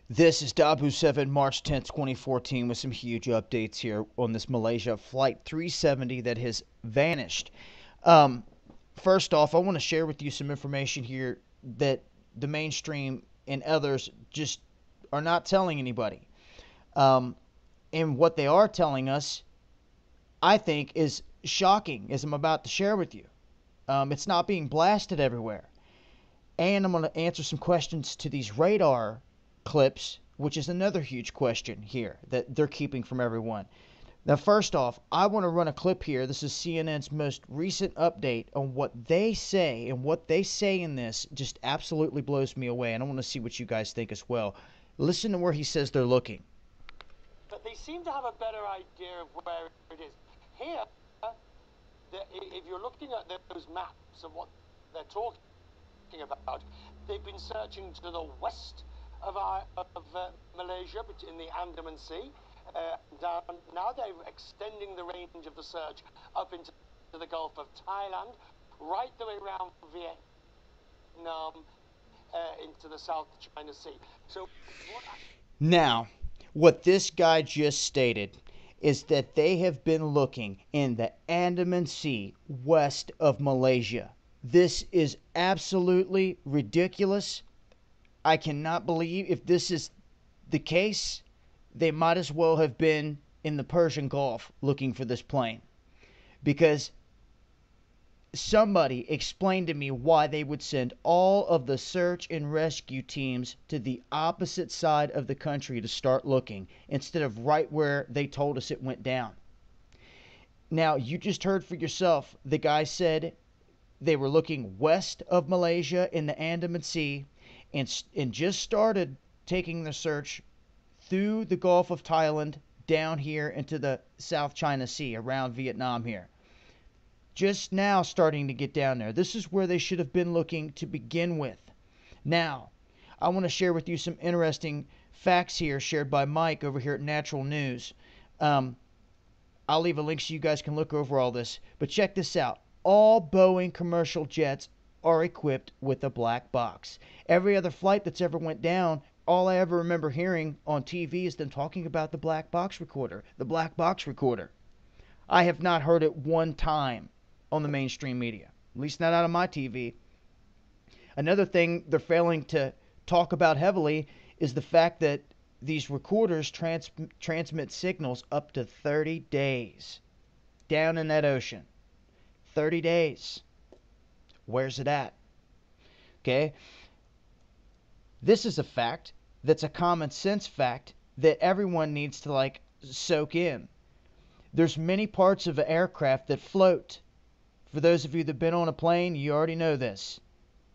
This is Dabu7, March 10th, 2014, with some huge updates here on this Malaysia Flight 370 that has vanished. Um, First off, I want to share with you some information here that the mainstream and others just are not telling anybody. Um, and what they are telling us, I think, is shocking, as I'm about to share with you. It's not being blasted everywhere. And I'm going to answer some questions to these radar clips, which is another huge question here that they're keeping from everyone. Now, first off, I want to run a clip here. This is CNN's most recent update on what they say, and what they say in this just absolutely blows me away, and I want to see what you guys think as well. Listen to where he says they're looking. But they seem to have a better idea of where it is. Here, if you're looking at those maps of what they're talking about, they've been searching to the west of Malaysia, in the Andaman Sea. Now they're extending the range of the search up into the Gulf of Thailand, right the way around Vietnam, into the South China Sea. So Now, what this guy just stated is that they have been looking in the Andaman Sea west of Malaysia. This is absolutely ridiculous. I cannot believe, if this is the case, they might as well have been in the Persian Gulf looking for this plane. Because somebody explained to me why they would send all of the search and rescue teams to the opposite side of the country to start looking, instead of right where they told us it went down. Now, you just heard for yourself. The guy said they were looking west of Malaysia in the Andaman Sea, and just started taking the search through the Gulf of Thailand down here into the South China Sea around Vietnam here. Just now starting to get down there. This is where they should have been looking to begin with. Now, I want to share with you some interesting facts here shared by Mike over here at Natural News. I'll leave a link so you guys can look over all this. But check this out. All Boeing commercial jets are equipped with a black box. Every other flight that's ever went down, all I ever remember hearing on TV is them talking about the black box recorder. The black box recorder. I have not heard it one time on the mainstream media, at least not out of my TV. Another thing they're failing to talk about heavily is the fact that these recorders transmit signals up to 30 days down in that ocean. 30 days. Where's it at? Okay? This is a fact that's a common sense fact that everyone needs to soak in. There's many parts of an aircraft that float. For those of you that have been on a plane, you already know this.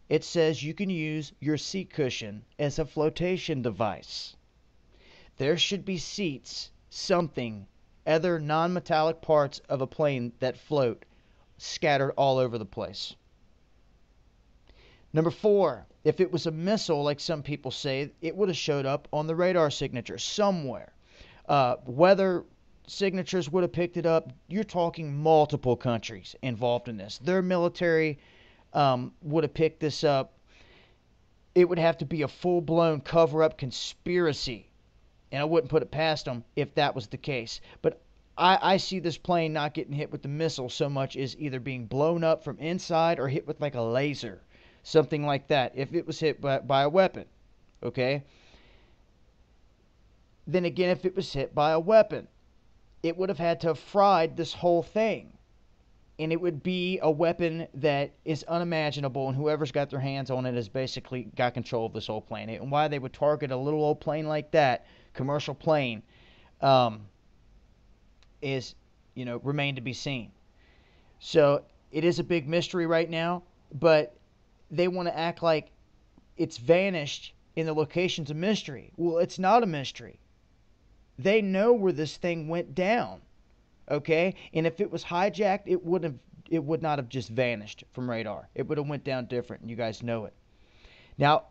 It says you can use your seat cushion as a flotation device. There should be seats, something, other non-metallic parts of a plane that float, scattered all over the place. Number 4, if it was a missile, like some people say, it would have showed up on the radar signature somewhere. Weather signatures would have picked it up. You're talking multiple countries involved in this. Their military would have picked this up. It would have to be a full-blown cover-up conspiracy, and I wouldn't put it past them if that was the case. But I see this plane not getting hit with the missile so much as either being blown up from inside or hit with like a laser, something like that, if it was hit by a weapon. Okay? Then again, if it was hit by a weapon, it would have had to have fried this whole thing. And it would be a weapon that is unimaginable, and whoever's got their hands on it has basically got control of this whole plane. And why they would target a little old plane like that, commercial plane, is, remain to be seen. So it is a big mystery right now, but they want to act like it's vanished in the location's a mystery. Well, it's not a mystery. They know where this thing went down. Okay? And if it was hijacked, it would not have just vanished from radar. It would have went down different, and you guys know it. Now,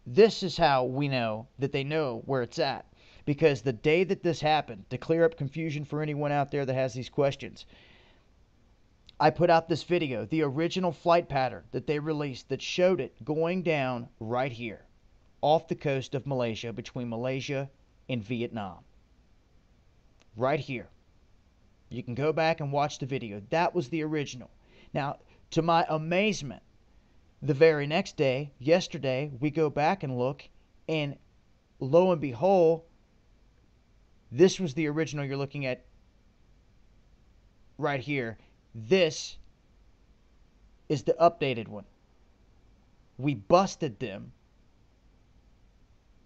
this is how we know that they know where it's at. Because the day that this happened, to clear up confusion for anyone out there that has these questions, I put out this video, the original flight pattern that they released that showed it going down right here. off the coast of Malaysia, between Malaysia and Vietnam. Right here. You can go back and watch the video. That was the original. Now, to my amazement, the very next day, yesterday, we go back and look, and lo and behold, this was the original you're looking at right here. This is the updated one. We busted them.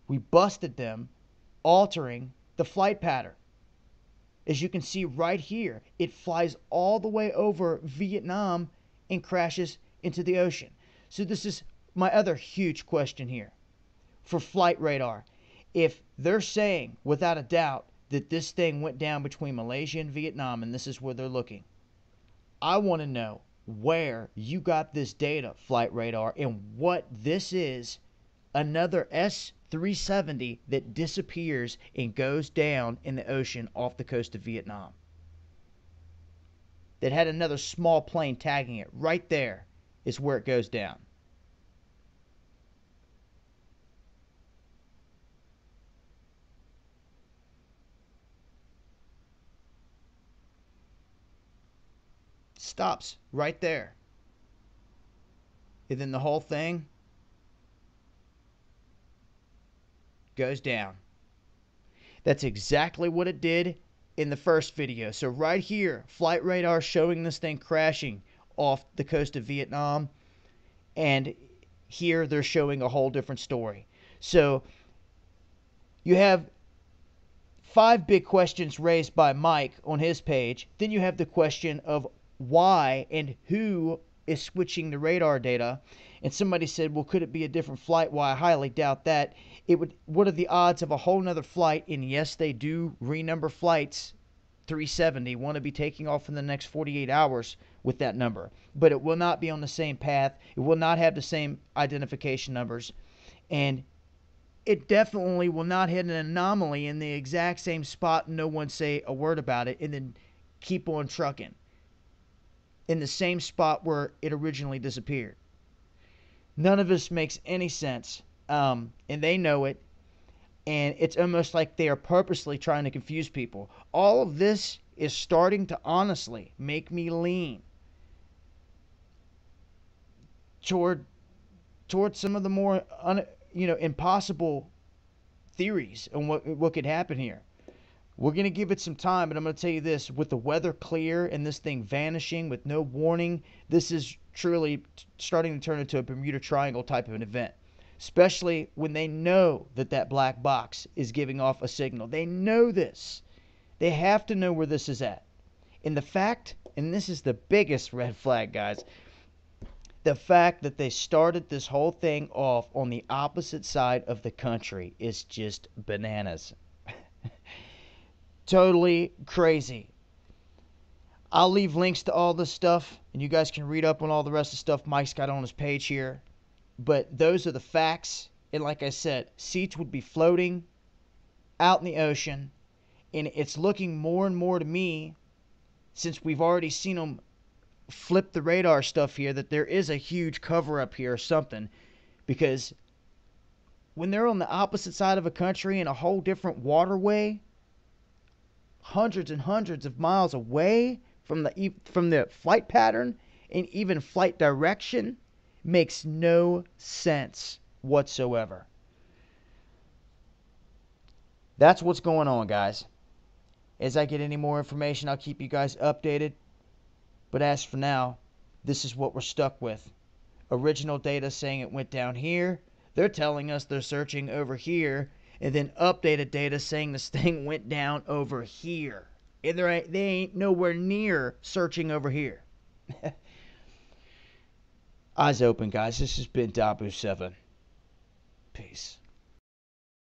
We busted them altering the flight pattern. As you can see right here, it flies all the way over Vietnam and crashes into the ocean. So this is my other huge question here for flight radar. If they're saying without a doubt that this thing went down between Malaysia and Vietnam, and this is where they're looking, I want to know where you got this data, flight radar, and what this is. Another S-370 that disappears and goes down in the ocean off the coast of Vietnam. That had another small plane tagging it. Right there is where it goes down. Stops right there. And then the whole thing goes down. That's exactly what it did in the first video. So right here, flight radar showing this thing crashing off the coast of Vietnam, and here they're showing a whole different story. So you have 5 big questions raised by Mike on his page. Then you have the question of why and who is switching the radar data. And somebody said, well, could it be a different flight? Well, I highly doubt that. What are the odds of a whole nother flight? And yes, they do renumber flights. 370 want to be taking off in the next 48 hours with that number, but it will not be on the same path. It will not have the same identification numbers, and it definitely will not hit an anomaly in the exact same spot and no one say a word about it and then keep on trucking in the same spot where it originally disappeared. None of this makes any sense, and they know it, and it's almost like they are purposely trying to confuse people. All of this is starting to honestly make me lean toward some of the more impossible theories on what could happen here. We're going to give it some time, but I'm going to tell you this. With the weather clear and this thing vanishing with no warning, this is truly starting to turn into a Bermuda Triangle type of an event. Especially when they know that black box is giving off a signal. They know this. They have to know where this is at. And the fact, and this is the biggest red flag, guys, the fact that they started this whole thing off on the opposite side of the country is just bananas. Totally crazy. I'll leave links to all this stuff, and you guys can read up on all the rest of the stuff Mike's got on his page here. But those are the facts. And like I said, seats would be floating out in the ocean. And it's looking more and more to me, since we've already seen them flip the radar stuff here, that there is a huge cover-up here or something. Because when they're on the opposite side of a country in a whole different waterway, hundreds and hundreds of miles away from the flight pattern and even flight direction, makes no sense whatsoever. That's what's going on, guys. As I get any more information, I'll keep you guys updated. But as for now, this is what we're stuck with. Original data saying it went down here. They're telling us they're searching over here. And then updated data saying this thing went down over here. And they ain't nowhere near searching over here. Eyes open, guys. This has been Dabu7. Peace.